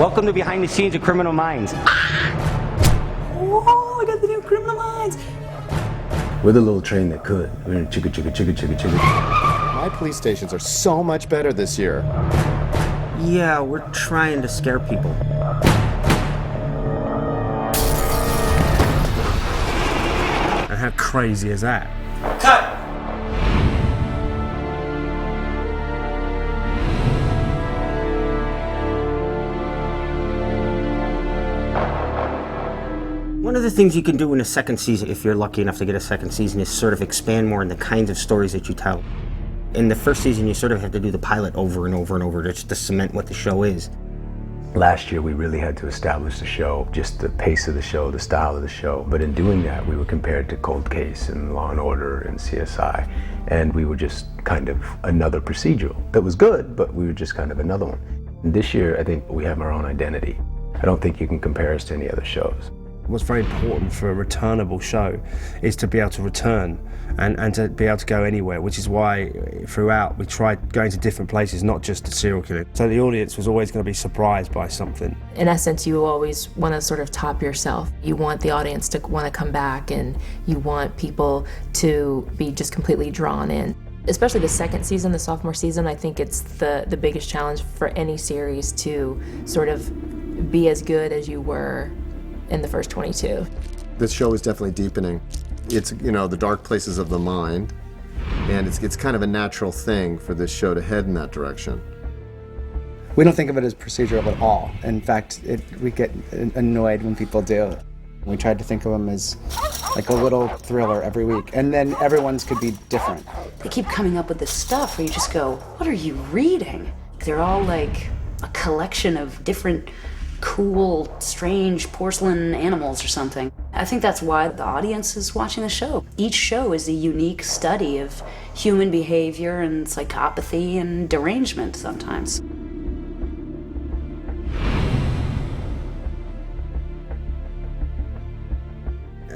Welcome to Behind the Scenes of Criminal Minds. Whoa, I got the new Criminal Minds. We're the little train that could. We're in chicka chicka chicka chicka chicka. My police stations are so much better this year. Yeah, we're trying to scare people. And how crazy is that? Cut! One of the things you can do in a second season, if you're lucky enough to get a second season, is sort of expand more on the kinds of stories that you tell. In the first season, you sort of have to do the pilot over and over and over just to cement what the show is. Last year, we really had to establish the show, just the pace of the show, the style of the show. But in doing that, we were compared to Cold Case and Law & Order and CSI. And we were just kind of another procedural. That was good, but we were just kind of another one. And this year, I think we have our own identity. I don't think you can compare us to any other shows. What's very important for a returnable show is to be able to return and to be able to go anywhere, which is why throughout we tried going to different places, not just to serial killing. So the audience was always going to be surprised by something. In essence, you always want to sort of top yourself. You want the audience to want to come back, and you want people to be just completely drawn in. Especially the second season, the sophomore season, I think it's the biggest challenge for any series to sort of be as good as you were in the first 22. This show is definitely deepening. It's, you know, the dark places of the mind, and it's kind of a natural thing for this show to head in that direction. We don't think of it as procedural at all. In fact, we get annoyed when people do. We tried to think of them as like a little thriller every week, and then everyone's could be different. They keep coming up with this stuff where you just go, what are you reading? They're all like a collection of different cool, strange porcelain animals or something. I think that's why the audience is watching the show. Each show is a unique study of human behavior and psychopathy and derangement sometimes.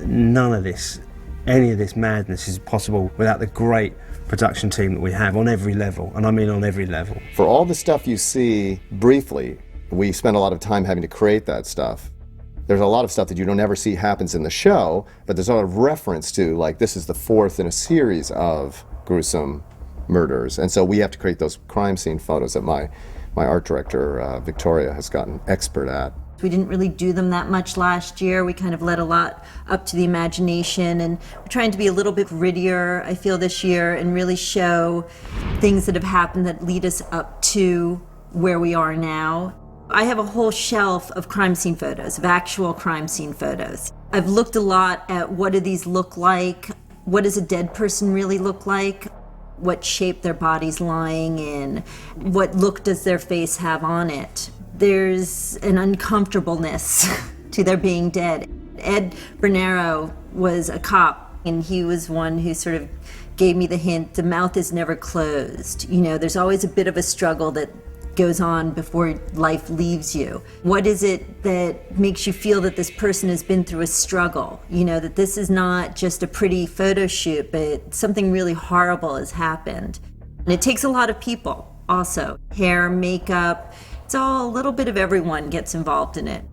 None of this, any of this madness is possible without the great production team that we have on every level, and I mean on every level. For all the stuff you see briefly, we spend a lot of time having to create that stuff. There's a lot of stuff that you don't ever see happens in the show, but there's a lot of reference to, like, this is the fourth in a series of gruesome murders. And so we have to create those crime scene photos that my art director, Victoria, has gotten expert at. We didn't really do them that much last year. We kind of let a lot up to the imagination, and we're trying to be a little bit grittier, I feel, this year, and really show things that have happened that lead us up to where we are now. I have a whole shelf of crime scene photos, of actual crime scene photos. I've looked a lot at what do these look like, what does a dead person really look like, what shape their body's lying in, what look does their face have on it. There's an uncomfortableness to their being dead. Ed Bernero was a cop, and he was one who sort of gave me the hint, the mouth is never closed. You know, there's always a bit of a struggle that goes on before life leaves you. What is it that makes you feel that this person has been through a struggle? You know, that this is not just a pretty photo shoot, but something really horrible has happened. And it takes a lot of people also. Hair, makeup, it's all a little bit of everyone gets involved in it.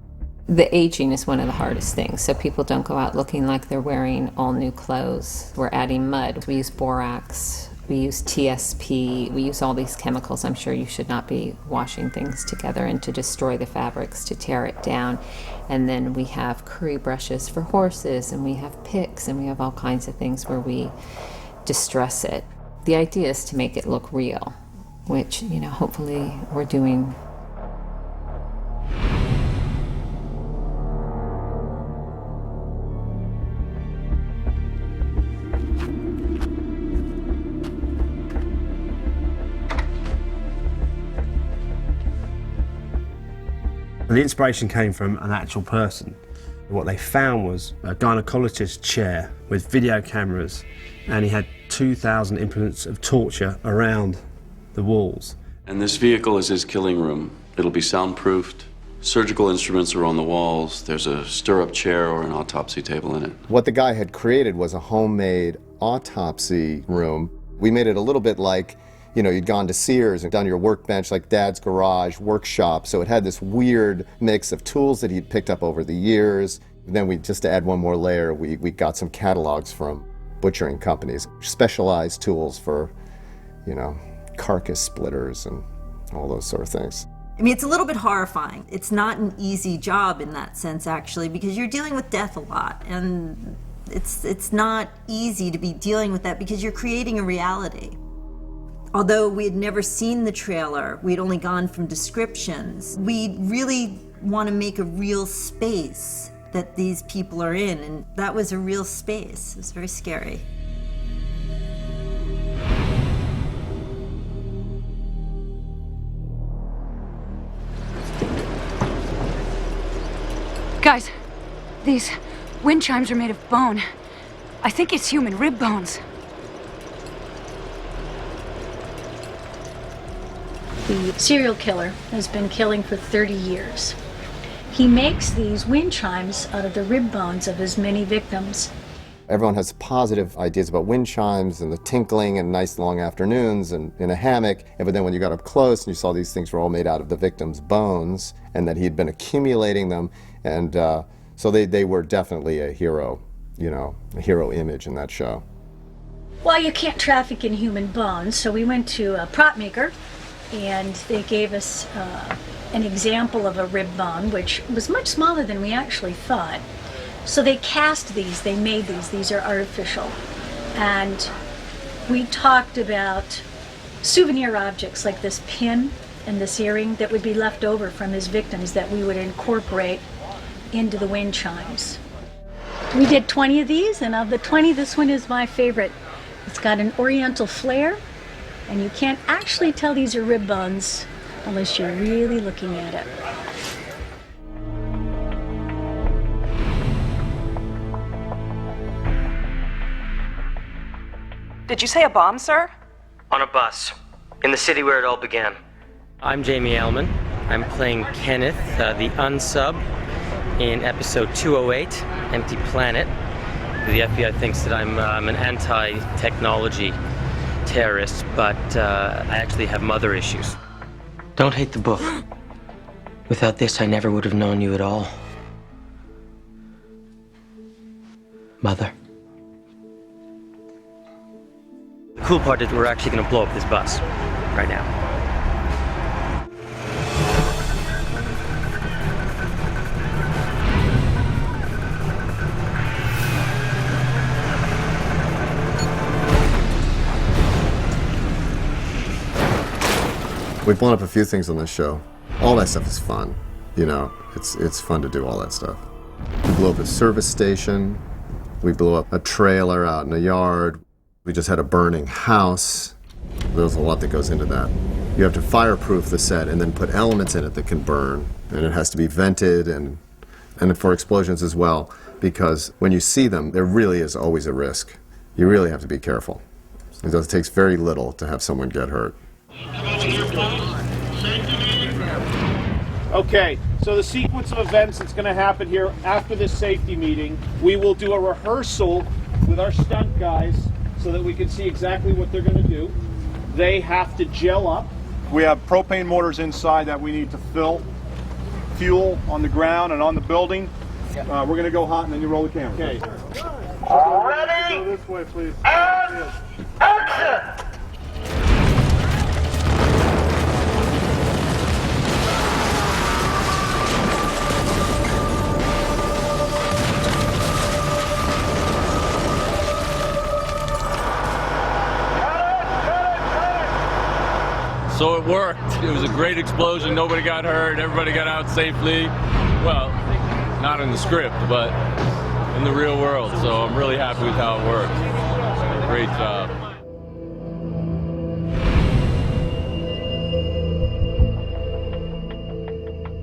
The aging is one of the hardest things, so people don't go out looking like they're wearing all new clothes. We're adding mud. We use borax. We use TSP, we use all these chemicals. I'm sure you should not be washing things together and to destroy the fabrics, to tear it down. And then we have curry brushes for horses, and we have picks, and we have all kinds of things where we distress it. The idea is to make it look real, which, you know, hopefully we're doing. The inspiration came from an actual person. What they found was a gynecologist's chair with video cameras, and he had 2,000 implements of torture around the walls. And this vehicle is his killing room. It'll be soundproofed. Surgical instruments are on the walls. There's a stirrup chair or an autopsy table in it. What the guy had created was a homemade autopsy room. We made it a little bit like you know, you'd gone to Sears and done your workbench, like Dad's garage, workshop. So it had this weird mix of tools that he'd picked up over the years. And then just to add one more layer, we got some catalogs from butchering companies, specialized tools for, you know, carcass splitters and all those sort of things. I mean, it's a little bit horrifying. It's not an easy job in that sense, actually, because you're dealing with death a lot, and it's not easy to be dealing with that because you're creating a reality. Although we had never seen the trailer, we'd only gone from descriptions, we really want to make a real space that these people are in, and that was a real space. It was very scary. Guys, these wind chimes are made of bone. I think it's human rib bones. The serial killer has been killing for 30 years. He makes these wind chimes out of the rib bones of his many victims. Everyone has positive ideas about wind chimes and the tinkling and nice long afternoons and in a hammock. But then when you got up close and you saw these things were all made out of the victim's bones and that he'd been accumulating them. And so they were definitely a hero, you know, a hero image in that show. Well, you can't traffic in human bones, so we went to a prop maker and they gave us an example of a rib bone, which was much smaller than we actually thought. So they cast these, they made these are artificial. And we talked about souvenir objects like this pin and this earring that would be left over from his victims that we would incorporate into the wind chimes. We did 20 of these, and of the 20, this one is my favorite. It's got an oriental flair, and you can't actually tell these are rib bones unless you're really looking at it. Did you say a bomb, sir? On a bus, in the city where it all began. I'm Jamie Ellman. I'm playing Kenneth, the unsub, in episode 208, Empty Planet. The FBI thinks that I'm an anti-technology terrorist, but I actually have mother issues. Don't hate the book. Without this, I never would have known you at all. Mother. The cool part is we're actually going to blow up this bus right now. We've blown up a few things on this show. All that stuff is fun, you know. It's fun to do all that stuff. We blew up a service station. We blew up a trailer out in a yard. We just had a burning house. There's a lot that goes into that. You have to fireproof the set and then put elements in it that can burn. And it has to be vented and for explosions as well, because when you see them, there really is always a risk. You really have to be careful. It takes very little to have someone get hurt. Okay, so the sequence of events that's going to happen here after this safety meeting, we will do a rehearsal with our stunt guys so that we can see exactly what they're going to do. They have to gel up. We have propane mortars inside that we need to fill. Fuel on the ground and on the building. We're going to go hot and then you roll the camera. Okay. Ready? Go this way, please. And action! So it worked. It was a great explosion. Nobody got hurt. Everybody got out safely. Well, not in the script, but in the real world. So I'm really happy with how it worked. Great job.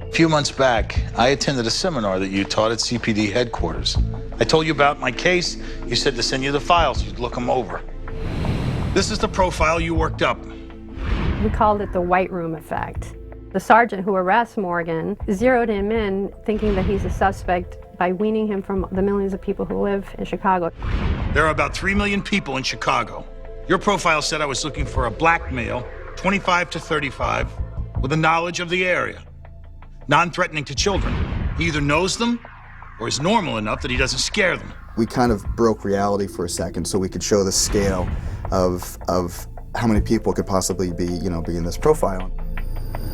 A few months back, I attended a seminar that you taught at CPD headquarters. I told you about my case. You said to send you the files. You'd look them over. This is the profile you worked up. We called it the white room effect. The sergeant who arrests Morgan zeroed him in, thinking that he's a suspect by weaning him from the millions of people who live in Chicago. There are about 3 million people in Chicago. Your profile said I was looking for a black male, 25 to 35, with a knowledge of the area, non-threatening to children. He either knows them or is normal enough that he doesn't scare them. We kind of broke reality for a second so we could show the scale of how many people could possibly be in this profile.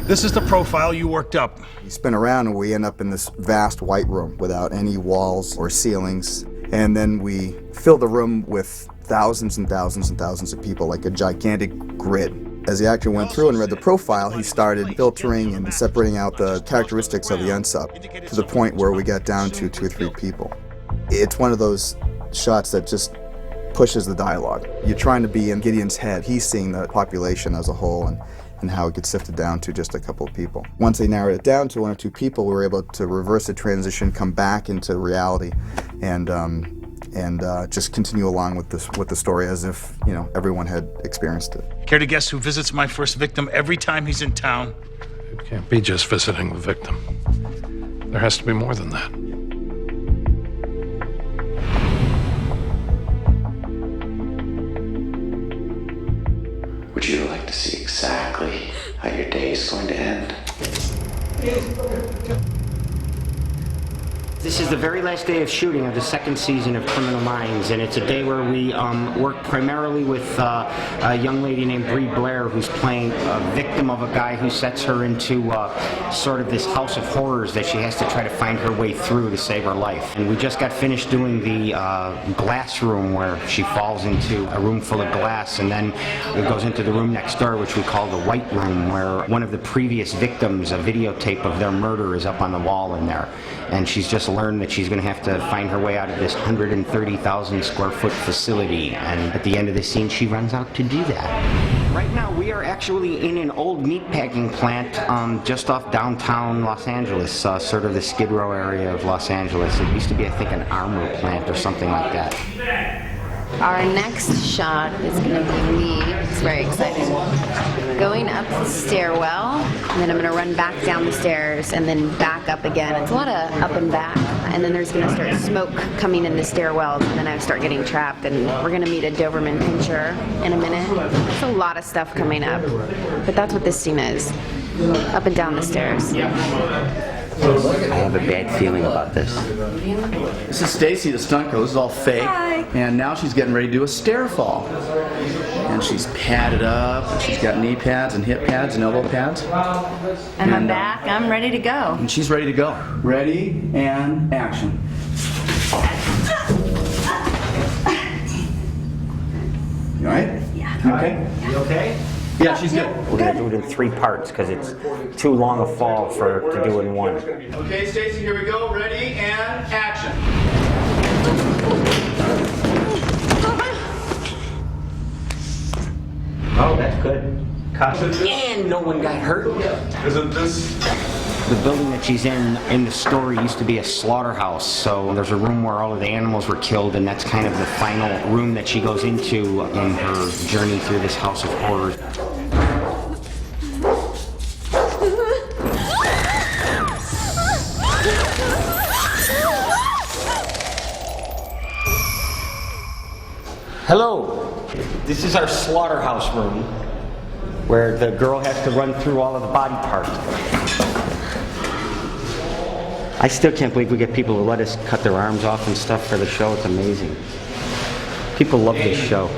This is the profile you worked up. We spin around and we end up in this vast white room without any walls or ceilings. And then we fill the room with thousands and thousands and thousands of people, like a gigantic grid. As the actor went through and read the profile, he started filtering and separating out the characteristics of the unsub to the point where we got down to 2 or 3 people. It's one of those shots that just pushes the dialogue. You're trying to be in Gideon's head. He's seeing the population as a whole and how it gets sifted down to just a couple of people. Once they narrowed it down to 1 or 2 people, we were able to reverse the transition, come back into reality, and just continue along with the story as if everyone had experienced it. Care to guess who visits my first victim every time he's in town? It can't be just visiting the victim. There has to be more than that. Would you like to see exactly how your day is going to end? This is the very last day of shooting of the 2nd season of Criminal Minds, and it's a day where we work primarily with a young lady named Bree Blair, who's playing a victim of a guy who sets her into sort of this house of horrors that she has to try to find her way through to save her life. And we just got finished doing the glass room where she falls into a room full of glass, and then it goes into the room next door, which we call the white room, where one of the previous victims, a videotape of their murder is up on the wall in there. And she's just learned that she's going to have to find her way out of this 130,000 square foot facility, and at the end of the scene she runs out to do that. Right now we are actually in an old meatpacking plant just off downtown Los Angeles, sort of the Skid Row area of Los Angeles. It used to be, I think, an armor plant or something like that. Our next shot is going to be me, it's very exciting, going up the stairwell, and then I'm going to run back down the stairs and then back up again. It's a lot of up and back, and then there's going to start smoke coming in the stairwells, and then I start getting trapped, and we're going to meet a Doberman pinscher in a minute. There's a lot of stuff coming up, but that's what this scene is, up and down the stairs. I have a bad feeling about this. This is Stacy, the stunt girl. This is all fake. Hi. And now she's getting ready to do a stair fall. And she's padded up, and she's got knee pads and hip pads and elbow pads. And I'm back. I'm ready to go. And she's ready to go. Ready and action. You all right? Yeah. Okay. You okay? Yeah, she's good. We're going to do it in 3 parts because it's too long a fall to do in 1. Okay, Stacy, here we go. Ready and action. Oh, that's good. Cut. And no one got hurt. Isn't this? The building that she's in the story used to be a slaughterhouse, so there's a room where all of the animals were killed, and that's kind of the final room that she goes into in her journey through this house of horrors. Hello, this is our slaughterhouse room, where the girl has to run through all of the body parts. I still can't believe we get people who let us cut their arms off and stuff for the show. It's amazing. People love this show.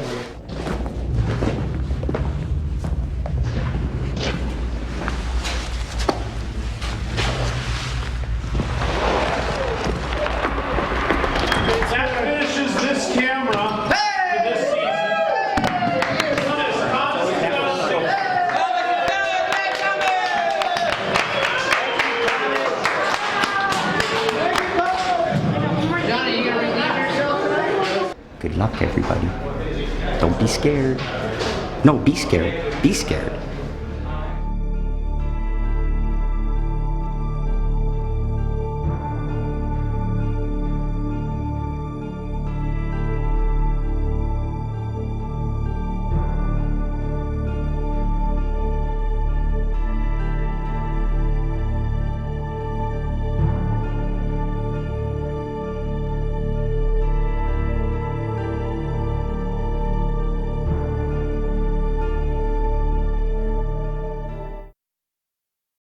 That finishes this camera for this Good luck, everybody. Don't be scared. No, be scared. Be scared.